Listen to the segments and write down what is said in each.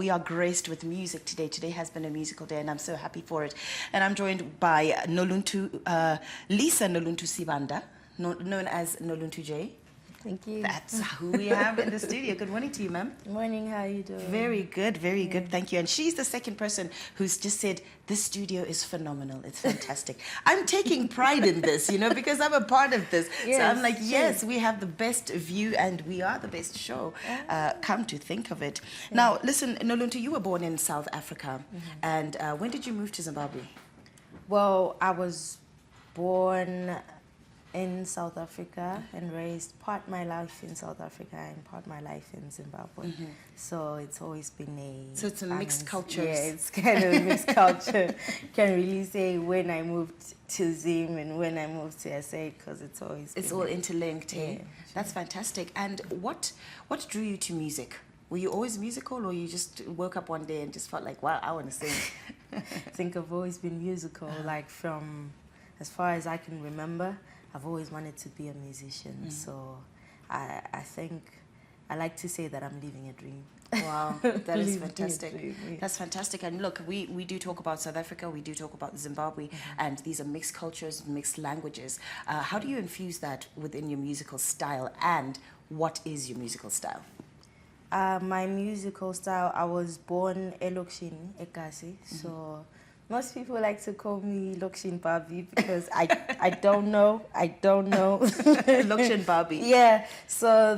we are graced with music today. Today has been a musical day, and I'm so happy for it. And I'm joined by Noluntu Lisa Noluntu Sibanda, known as Noluntu J. Thank you. That's who we have in the studio. Good morning to you, ma'am. Morning, how are you doing? Very good, very good, thank you. And she's the second person who's just said, this studio is phenomenal, it's fantastic. I'm taking pride in this, you know, because I'm a part of this. Yes, so I'm like, yes, we have the best view and we are the best show, come to think of it. Now, listen, Noluntu, you were born in South Africa. And when did you move to Zimbabwe? Well, I was born in South Africa and raised part my life in South Africa and part my life in Zimbabwe. So it's always been a... So it's a mixed culture. Yeah, it's kind of a mixed culture. Can't really say when I moved to Zim and when I moved to SA because it's always It's all interlinked, eh? Yeah, That's fantastic. And what drew you to music? Were you always musical, or you just woke up one day and just felt like, wow, I want to sing? I think I've always been musical, like from as far as I can remember. I've always wanted to be a musician, so I think I like to say that I'm living a dream. Wow, that is fantastic. Dream, yeah. That's fantastic. And look, we do talk about South Africa, we do talk about Zimbabwe, and these are mixed cultures, mixed languages. How do you infuse that within your musical style, and what is your musical style? My musical style, I was born Lokshin Ekasi, so most people like to call me Lokshin Barbie because I don't know. Lokshin Barbie. Yeah, so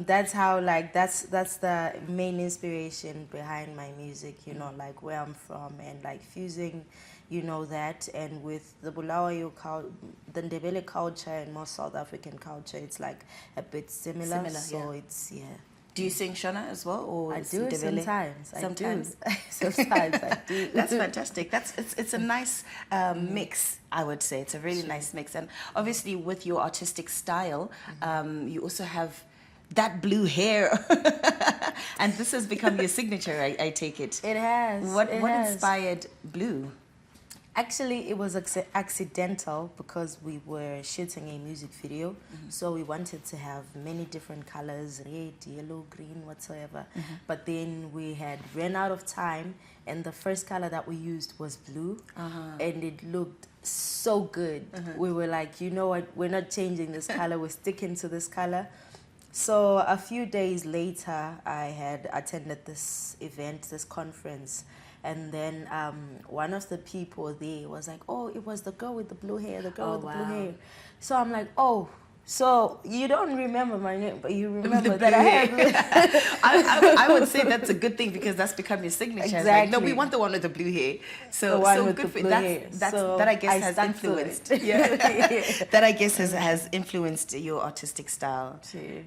that's how, like, that's the main inspiration behind my music, you know, like where I'm from and like fusing, you know, that and with the Bulawayo the Ndebele culture and more South African culture, it's like a bit similar. So it's, yeah. Do you sing Shona as well, or I do sometimes. Sometimes. Sometimes I do. That's fantastic. It's a nice mix, I would say. It's a really nice mix, and obviously with your artistic style, you also have that blue hair, and this has become your signature. I take it. It has. What inspired blue? Actually, it was accidental because we were shooting a music video. So we wanted to have many different colors, red, yellow, green, whatsoever. But then we had ran out of time, and the first color that we used was blue. And it looked so good. We were like, you know what, we're not changing this color, we're sticking to this color. So a few days later, I had attended this event, this conference. And then one of the people there was like, oh, it was the girl with the blue hair, the girl with the blue hair. So I'm like, oh, so you don't remember my name, but you remember that I have blue hair. I would say that's a good thing because that's become your signature. Exactly. Like, no, we want the one with the blue hair. So, good for you. That I guess has influenced. That I guess has influenced your artistic style.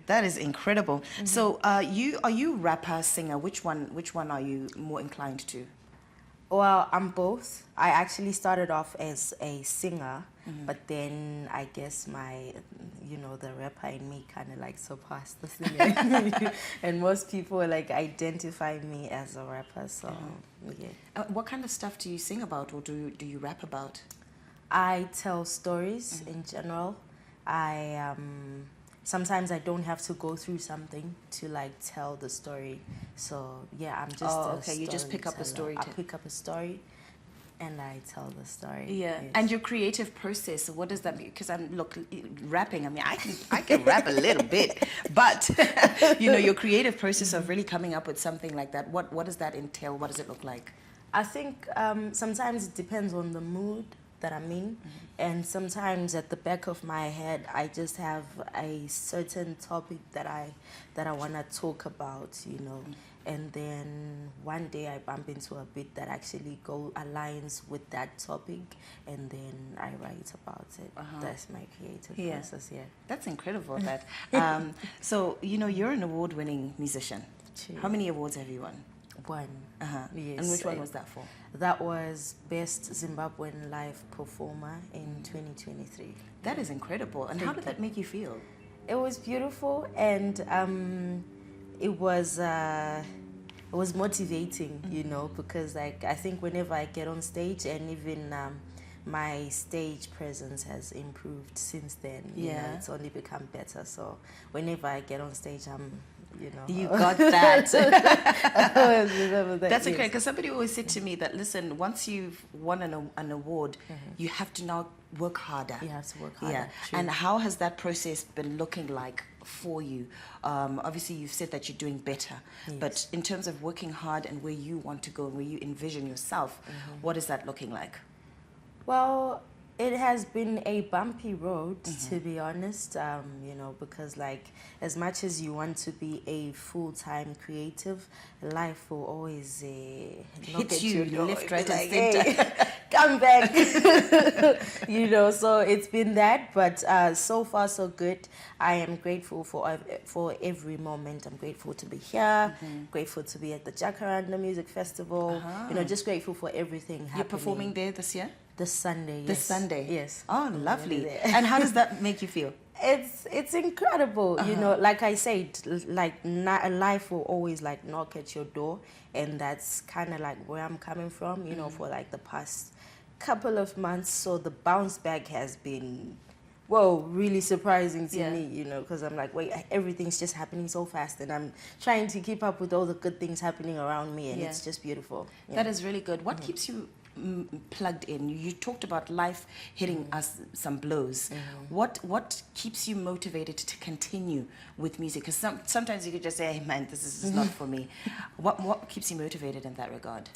That is incredible. So are you rapper, singer? Which one are you more inclined to? Well, I'm both. I actually started off as a singer, but then I guess my, you know, the rapper in me kind of like surpassed the singer in me. And most people like identify me as a rapper, so yeah. What kind of stuff do you sing about, or do you rap about? I tell stories in general. Sometimes I don't have to go through something to like tell the story. So yeah, I'm just you just pick up a story. I pick up a story and I tell the story. Yeah. Yes. And your creative process, what does that mean? Because rapping, I mean, I can rap a little bit, but you know, your creative process of really coming up with something like that, what does that entail? What does it look like? I think sometimes it depends on the mood that I'm in, and sometimes at the back of my head I just have a certain topic that I want to talk about, you know, and then one day I bump into a bit that actually aligns with that topic, and then I write about it. That's my creative process. Yeah, that's incredible. That so you know, you're an award-winning musician. How many awards have you won? One. Yes. And which one was that for? That was Best Zimbabwean Live Performer in 2023. That is incredible. And how did that make you feel? It was beautiful, and it was motivating, you know, because like I think whenever I get on stage, and even my stage presence has improved since then. You know, it's only become better. So whenever I get on stage, I'm you know. You got that. I always remember that. That's okay, because somebody always said to me that, listen, once you've won an award, you have to now work harder. You have to work harder. Yeah. True. And how has that process been looking like for you? Obviously, you've said that you're doing better, but in terms of working hard and where you want to go and where you envision yourself, what is that looking like? Well, it has been a bumpy road, to be honest, you know, because like as much as you want to be a full-time creative, life will always hit you left, right, like, and center. hey, come back. You know, so it's been that, but so far so good. I am grateful for every moment. I'm grateful to be here, grateful to be at the Jacaranda Music Festival, you know, just grateful for everything happening. You're performing there this year? This Sunday, yes. This Sunday? Yes. Oh, lovely. And how does that make you feel? It's incredible, you know, like I said, like life will always like knock at your door, and that's kind of like where I'm coming from, you know, for like the past couple of months. So the bounce back has been, whoa, really surprising to me, you know, because I'm like, wait, everything's just happening so fast, and I'm trying to keep up with all the good things happening around me, and it's just beautiful. That is really good. What keeps you plugged in? You talked about life hitting us some blows. What keeps you motivated to continue with music? Because sometimes you could just say, hey man, this is not for me. What keeps you motivated in that regard?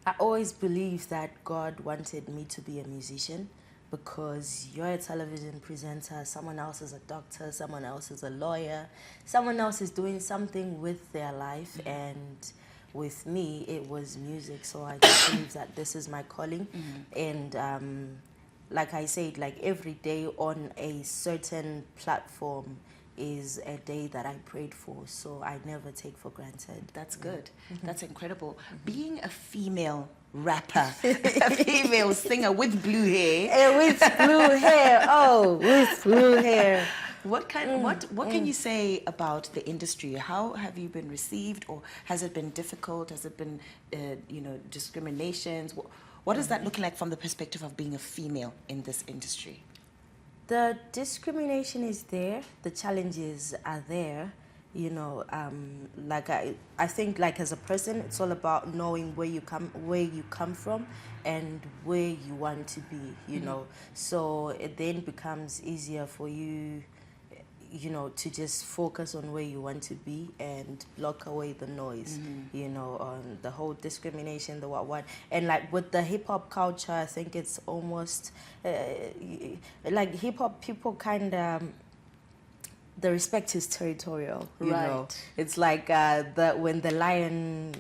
I always believed that God wanted me to be a musician, because you're a television presenter, someone else is a doctor, someone else is a lawyer, someone else is doing something with their life, and with me, it was music. So I just believe that this is my calling. And like I said, like every day on a certain platform is a day that I prayed for. So I never take for granted. That's good. That's incredible. Being a female rapper, a female singer with blue hair. With blue hair. Oh, with blue hair. What can you say about the industry? How have you been received, or has it been difficult? Has it been, you know, discriminations? What is that looking like from the perspective of being a female in this industry? The discrimination is there. The challenges are there. You know, like I think like as a person, it's all about knowing where you come from and where you want to be, you know. So it then becomes easier for you, you know, to just focus on where you want to be and block away the noise, you know, on the whole discrimination, the what. And like with the hip hop culture, I think it's almost like hip hop people kind of, the respect is territorial, you know. It's like when the lion,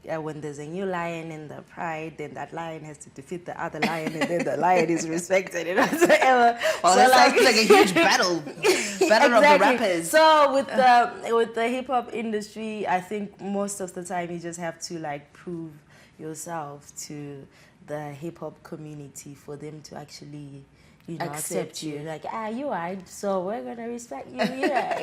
when there's a new lion in the pride, then that lion has to defeat the other lion, and then the lion is respected, and whatsoever. Well, so that sounds like a huge battle of the rappers. So with the hip hop industry, I think most of the time you just have to like prove yourself to the hip hop community for them to actually, you know, accept you. Like, you right, so we're gonna respect you. Yeah.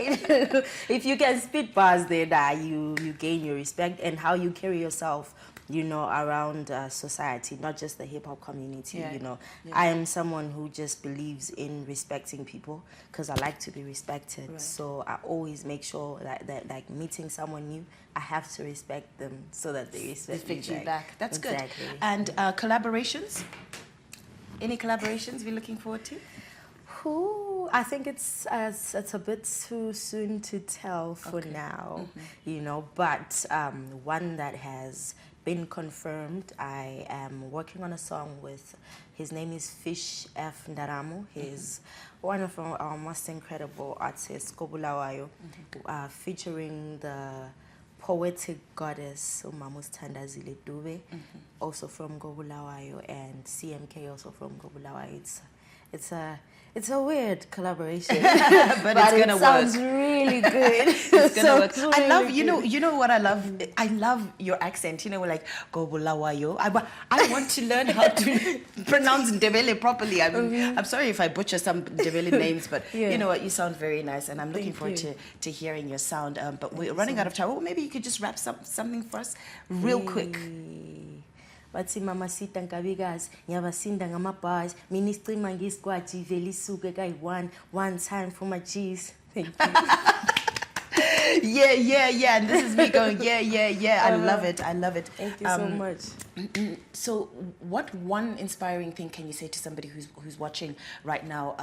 If you can spit bars, then you gain your respect, and how you carry yourself, you know, around society, not just the hip hop community. You know, I am someone who just believes in respecting people, because I like to be respected. So I always make sure that like meeting someone new, I have to respect them so that they respect you back. That's exactly. Good. And collaborations? Any collaborations we're looking forward to? I think it's a bit too soon to tell for now, you know, but one that has been confirmed, I am working on a song with, his name is Fish F. Ndaramo. He's one of our most incredible artists, Kobulawayo, featuring the poetic goddess Umamus Thandazile Dube, also from Kobulawayo, and CMK, also from Kobulawayo. It's a weird collaboration, but it's gonna work. Sounds really good. It's gonna work. I love, you know what I love? I love your accent. You know, like Kobulawayo. I want to learn how to pronounce Ndebele properly. I mean, I'm sorry if I butcher some Ndebele names, but you know what? You sound very nice, and I'm looking forward to hearing your sound. But we're running out of time. Well, maybe you could just rap something for us real quick. Bathi mama sita nkabikazi ngiyabasinda ngamabhasi mina isicima ngisigwaji vele isuke kayi one time for my G's. Thank you. And this is me going, yeah. I love it. Thank you so much. So what one inspiring thing can you say to somebody who's watching right now,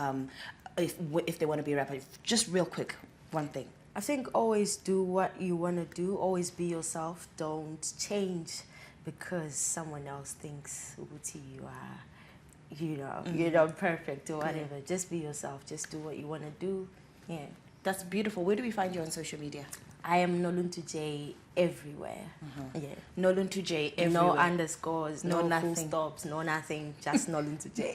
if they want to be a rapper? Just real quick, one thing. I think always do what you want to do. Always be yourself. Don't change because someone else thinks you are, you're not perfect or whatever. Just be yourself. Just do what you want to do. Yeah. That's beautiful. Where do we find you on social media? I am Noluntu J everywhere. Yeah. Noluntu J everywhere. No underscores, no nothing. Full stops, no nothing, just Noluntu J.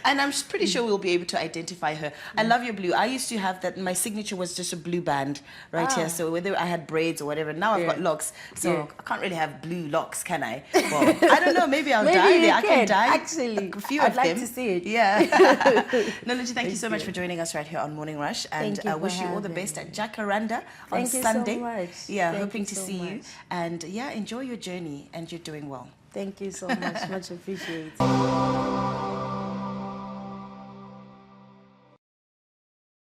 And I'm pretty sure we'll be able to identify her. I love your blue. I used to have that. My signature was just a blue band right here. So whether I had braids or whatever, now I've got locks. So I can't really have blue locks, can I? Well, I don't know. Maybe I'll dye there. I can dye. Actually, a few I'd of like them. to see it. Yeah. Noluntu, thank you so much for joining us right here on Morning Rush. And I wish you all the best at Jacaranda on Sunday. So much. Yeah, hoping to see you. And enjoy your journey, and you're doing well. Thank you so much. Much appreciated.